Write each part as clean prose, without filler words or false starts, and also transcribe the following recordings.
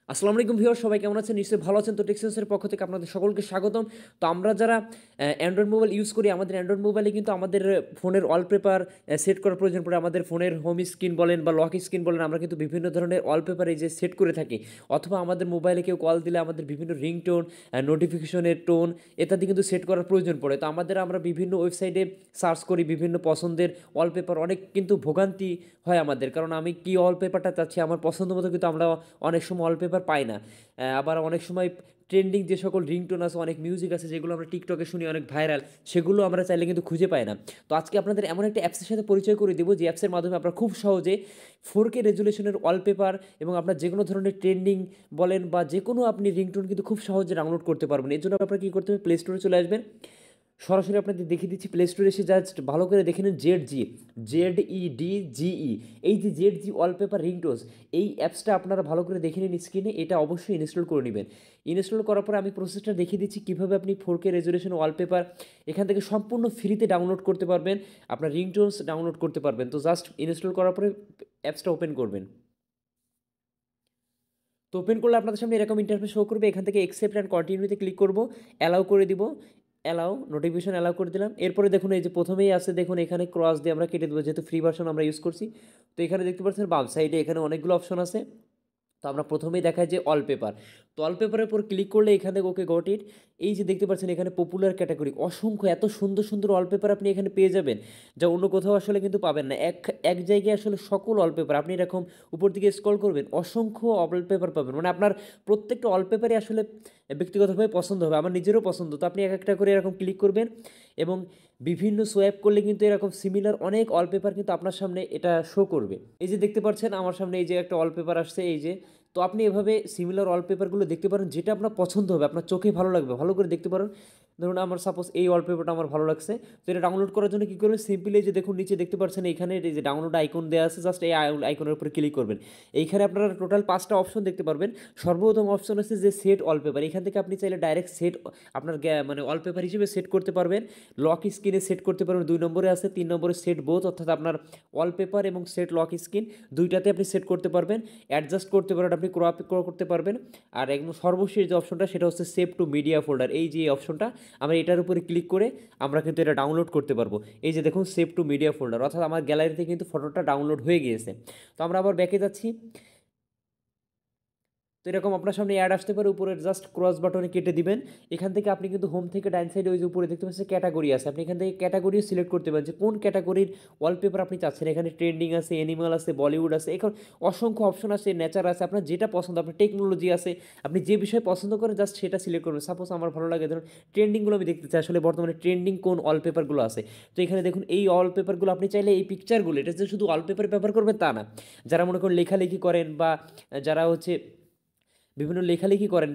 আসসালামু আলাইকুম ভিউয়ার, সবাই কেমন আছেন? নিশ্চয়ই ভালো আছেন। তো টেক্সেন্সের পক্ষ থেকে আপনাদের সকলকে স্বাগতম। তো আমরা যারা অ্যান্ড্রয়েড মোবাইল ইউজ করি, আমাদের অ্যান্ড্রয়েড মোবাইলে কিন্তু আমাদের ফোনের ওয়ালপেপার সেট করার প্রয়োজন পড়ে। আমাদের ফোনের হোম স্ক্রিন বলেন বা লক স্ক্রিন বলেন, আমরা কিন্তু বিভিন্ন ধরনের ওয়ালপেপার এই যে সেট করে থাকি। অথবা আমাদের মোবাইলে কেউ কল দিলে আমাদের বিভিন্ন রিংটোন, নোটিফিকেশনের টোন ইত্যাদি কিন্তু সেট করার প্রয়োজন পড়ে। তো আমরা বিভিন্ন ওয়েবসাইটে সার্চ করি বিভিন্ন পছন্দের ওয়ালপেপার। অনেক কিন্তু ভোগান্তি হয় আমাদের, কারণ আমি কি ওয়ালপেপারটা চাচ্ছি আমার পছন্দ মতো কিন্তু আমরা অনেক সময় ওয়ালপেপার পাই না। আবার অনেক সময় ট্রেন্ডিং যে সকল রিংটোন আছে, অনেক মিউজিক আছে যেগুলো আমরা টিকটকে শুনি অনেক ভাইরাল, সেগুলো আমরা চাইলে কিন্তু খুঁজে পাই না। তো আজকে আপনাদের এমন একটা অ্যাপসের সাথে পরিচয় করে দেবো, যে অ্যাপসের মাধ্যমে আপনারা খুব সহজে 4K রেজুলেশনের ওয়ালপেপার এবং আপনার যে কোনো ধরনের ট্রেন্ডিং বলেন বা যে কোনো আপনি রিংটোন কিন্তু খুব সহজে ডাউনলোড করতে পারবেন। এর জন্য আপনারা কী করতে হবে, প্লে স্টোরে চলে আসবেন। সরাসরি আপনাদের দেখিয়ে দিচ্ছি, প্লে স্টোরে এসে জাস্ট ভালো করে দেখে নিন ZEDGE, এই যে ZEDG ওয়ালপেপার রিংটোজ, এই অ্যাপসটা আপনারা ভালো করে দেখে নিন স্ক্রিনে। এটা অবশ্যই ইনস্টল করে নেবেন। ইনস্টল করার পরে আমি প্রসেসটা দেখিয়ে দিচ্ছি কীভাবে আপনি 4K রেজুলেশন ওয়ালপেপার এখান থেকে সম্পূর্ণ ফ্রিতে ডাউনলোড করতে পারবেন, আপনার রিংটোনস ডাউনলোড করতে পারবেন। তো জাস্ট ইনস্টল করার পরে অ্যাপসটা ওপেন করবেন। তো ওপেন করলে আপনাদের সামনে এরকম ইন্টারফেস শো করবে। এখান থেকে অ্যাকসেপ্ট অ্যান্ড কন্টিনিউতে ক্লিক করব, অ্যালাউ করে দিব, অ্যালাউ নোটিফিকেশন অ্যালাউ করে দিলাম। এরপরে দেখুন এই যে প্রথমেই আছে, দেখুন এখানে ক্রস দিয়ে আমরা কেটে দেবো, যেহেতু ফ্রি ভার্সন আমরা ইউজ করছি। তো এখানে দেখতে পাচ্ছেন বাম সাইডে এখানে অনেকগুলো অপশন আছে। তো আমরা প্রথমেই দেখাই যে ওয়ালপেপার। তো ওয়ালপেপারের উপর ক্লিক করলে এখান থেকে ওকে গট ইট, এই যে দেখতে পাচ্ছেন এখানে পপুলার ক্যাটাগরি, অসংখ্য এত সুন্দর সুন্দর ওয়ালপেপার আপনি এখানে পেয়ে যাবেন, যা অন্য কোথাও আসলে কিন্তু পাবেন না। এক এক জায়গায় আসলে সকল ওয়ালপেপার আপনি এরকম উপর দিকে স্ক্রল করবেন, অসংখ্য ওয়ালপেপার পাবেন। মানে আপনার প্রত্যেকটা ওয়ালপেপারই আসলে ব্যক্তিগতভাবে পছন্দ হবে, আমার নিজেরও পছন্দ। তো আপনি এক একটা করে এরকম ক্লিক করবেন এবং বিভিন্ন সোয়াইপ করলে কিন্তু এরকম সিমিলার অনেক ওয়ালপেপার কিন্তু আপনার সামনে এটা শো করবে। এই যে দেখতে পাচ্ছেন আমার সামনে এই যে একটা ওয়ালপেপার আসছে, এই যে। তো আপনি এভাবে সিমিলার ওয়ালপেপারগুলো দেখতে পারেন, যেটা আপনার পছন্দ হবে, আপনার চোখে ভালো লাগবে, ভালো করে দেখতে পারেন। ধরুন আমার সাপোজ এই ওয়ালপেপারটা আমার ভালো লাগছে। তো এটা ডাউনলোড করার জন্য কী করবেন, সিম্পলি যে দেখুন নিচে দেখতে পাচ্ছেন এখানে এই যে ডাউনলোড আইকন দেওয়া আছে, জাস্ট এই আইকনের উপরে ক্লিক করবেন। এইখানে আপনারা টোটাল 5টা অপশন দেখতে পারবেন। সর্বপ্রথম অপশন আছে যে সেট ওয়ালপেপার, এখান থেকে আপনি চাইলে ডাইরেক্ট সেট আপনার মানে ওয়ালপেপার হিসেবে সেট করতে পারবেন। লক স্ক্রিনে সেট করতে পারবেন, 2 নম্বরে আছে। 3 নম্বরে সেট বোথ, অর্থাৎ আপনার ওয়ালপেপার এবং সেট লক স্ক্রিন দুইটাতে আপনি সেট করতে পারবেন। অ্যাডজাস্ট করতে পারবেন, আপনি ক্রপ করতে পারবেন। আর একদম সর্বশেষ যে অপশনটা সেটা হচ্ছে সেভ টু মিডিয়া ফোল্ডার, এই যে অপশনটা আমরা এটার উপরে ক্লিক করে আমরা কিন্তু এটা ডাউনলোড করতে পারবো। এই যে দেখুন সেভ টু মিডিয়া ফোল্ডার, অর্থাৎ আমার গ্যালারিতে কিন্তু ফটোটা ডাউনলোড হয়ে গিয়েছে। তো আমরা আবার ব্যাকে যাচ্ছি। তো এরকম আপনার সামনে অ্যাড আসতে পারে, উপরে জাস্ট ক্রস বাটনে কেটে দিবেন। এখান থেকে আপনি কিন্তু হোম থেকে ডাইন সাইডে ওই যে উপরে দেখতে পাচ্ছেন ক্যাটাগরি আছে, আপনি এখান থেকে ক্যাটাগরিও সিলেক্ট করতে পারেন যে কোন ক্যাটাগরির ওয়ালপেপার আপনি চাচ্ছেন। এখানে ট্রেন্ডিং আছে, অ্যানিমাল আছে, বলিউড আছে, এখন অসংখ্য অপশন আছে, নেচার আছে, আপনার যেটা পছন্দ, আপনার টেকনোলজি আছে, আপনি যে বিষয় পছন্দ করেন জাস্ট সেটা সিলেক্ট করবেন। সাপোজ আমার ভালো লাগে ধরুন ট্রেন্ডিংগুলো আমি দেখতে চাই, আসলে বর্তমানে ট্রেন্ডিং কোন ওয়ালপেপারগুলো আছে। তো এখানে দেখুন এই ওয়ালপেপারগুলো আপনি চাইলে এই পিকচারগুলো, এটা যে শুধু ওয়ালপেপার ব্যবহার করবেন তা না, যারা মনে করেন লেখালেখি করেন বা যারা হচ্ছে বিভিন্ন লেখালেখি করেন,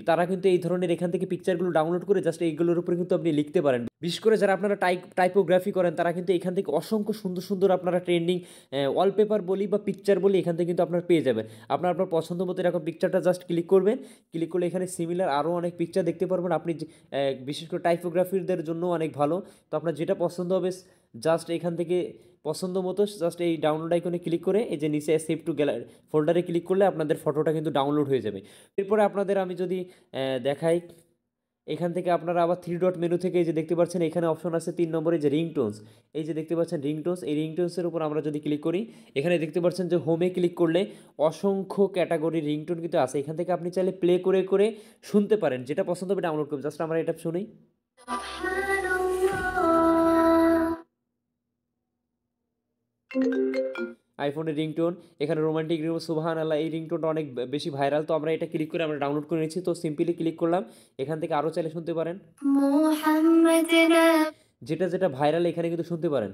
তারা কিন্তু এই ধরনের এখান থেকে পিকচারগুলো ডাউনলোড করে জাস্ট এইগুলোর উপরে কিন্তু আপনি লিখতে পারেন। বিশেষ করে যারা আপনারা টাইপোগ্রাফি করেন, তারা কিন্তু এখান থেকে অসংখ্য সুন্দর সুন্দর আপনারা ট্রেন্ডিং ওয়ালপেপার বলি বা পিকচার বলি এখান থেকে কিন্তু আপনারা পেয়ে যাবেন। আপনার আপনার পছন্দ মতো এরকম পিকচারটা জাস্ট ক্লিক করবেন, ক্লিক করলে এখানে সিমিলার আরও অনেক পিকচার দেখতে পারবেন আপনি। বিশেষ করে টাইপোগ্রাফিদের জন্য অনেক ভালো। তো আপনার যেটা পছন্দ হবে জাস্ট এখান থেকে পছন্দ মতো জাস্ট এই ডাউনলোড আইকনে ক্লিক করে এই যে নিচে সেভ টু গ্যালারি ফোল্ডারে ক্লিক করলে আপনাদের ফটোটা কিন্তু ডাউনলোড হয়ে যাবে। এরপরে আপনাদের আমি যদি দেখাই, এখান থেকে আপনারা আবার 3 ডট মেনু থেকে এই যে দেখতে পাচ্ছেন এখানে অপশন আছে 3 নম্বরে যে রিংটোনস, এই যে দেখতে পাচ্ছেন রিংটোনস, এই রিংটোনসের উপর আমরা যদি ক্লিক করি, এখানে দেখতে পাচ্ছেন যে হোমে ক্লিক করলে অসংখ্য ক্যাটাগরি রিংটোন কিন্তু আছে। এখান থেকে আপনি চাইলে প্লে করে করে শুনতে পারেন, যেটা পছন্দ হবে ডাউনলোড করবেন। জাস্ট আমরা এটা শুনি। আইফোনের রিংটোন, এখানে রোমান্টিক রিং সুবহান আল্লাহ, এই রিংটোনটা অনেক বেশি ভাইরাল। তো আমরা এটা ক্লিক করে আমরা ডাউনলোড করে নিচ্ছি। তো সিম্পলি ক্লিক করলাম, এখান থেকে আরও চাইলে শুনতে পারেন, যেটা যেটা ভাইরাল এখানে কিন্তু শুনতে পারেন,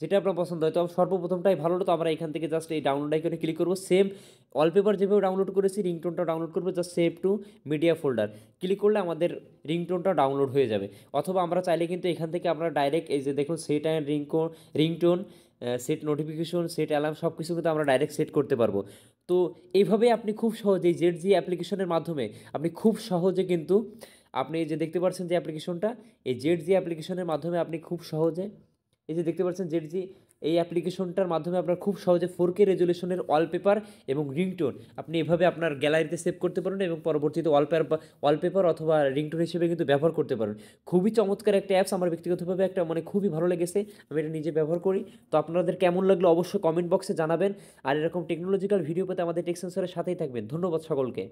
যেটা আপনার পছন্দ হয়। তো সর্বপ্রথমটাই ভালো হলো, তো আমরা এখান থেকে জাস্ট এই ডাউনলোড আইকনে ক্লিক করবো। সেম ওয়ালপেপার যেভাবে ডাউনলোড করেছি রিংটোনটা ডাউনলোড করবো, just save two media folder click করলে আমাদের রিংটোনটা ডাউনলোড হয়ে যাবে। অথবা আমরা চাইলে কিন্তু এখান থেকে আমরা ডাইরেক্ট এই যে দেখুন set and ringtone, set notification, set alarm সব কিছু কিন্তু আমরা ডাইরেক্ট সেট করতে পারবো। তো এইভাবে আপনি খুব সহজেই ZEDG অ্যাপ্লিকেশনের মাধ্যমে আপনি খুব সহজে কিন্তু আপনি যে দেখতে পাচ্ছেন যে অ্যাপ্লিকেশনটা, এই ZEDG অ্যাপ্লিকেশনের মাধ্যমে আপনি খুব সহজে এই যে দেখতে পাচ্ছেন ZEDG এই অ্যাপ্লিকেশনটার মাধ্যমে আপনার খুব সহজে 4K রেজুলেশনের ওয়ালপেপার এবং রিংটোন আপনি এভাবে আপনার গ্যালারিতে সেভ করতে পারেন এবং পরবর্তীতে ওয়ালপেপার অথবা রিংটোন হিসেবে কিন্তু ব্যবহার করতে পারেন। খুবই চমৎকার একটা অ্যাপস, আমার ব্যক্তিগতভাবে একটা মানে খুবই ভালো লেগেছে, আমি এটা নিজে ব্যবহার করি। তো আপনাদের কেমন লাগলো অবশ্যই কমেন্ট বক্সে জানাবেন। আর এরকম টেকনোলজিক্যাল ভিডিও পেতে আমাদের টেক সেন্সরের সাথেই থাকবেন। ধন্যবাদ সকলকে।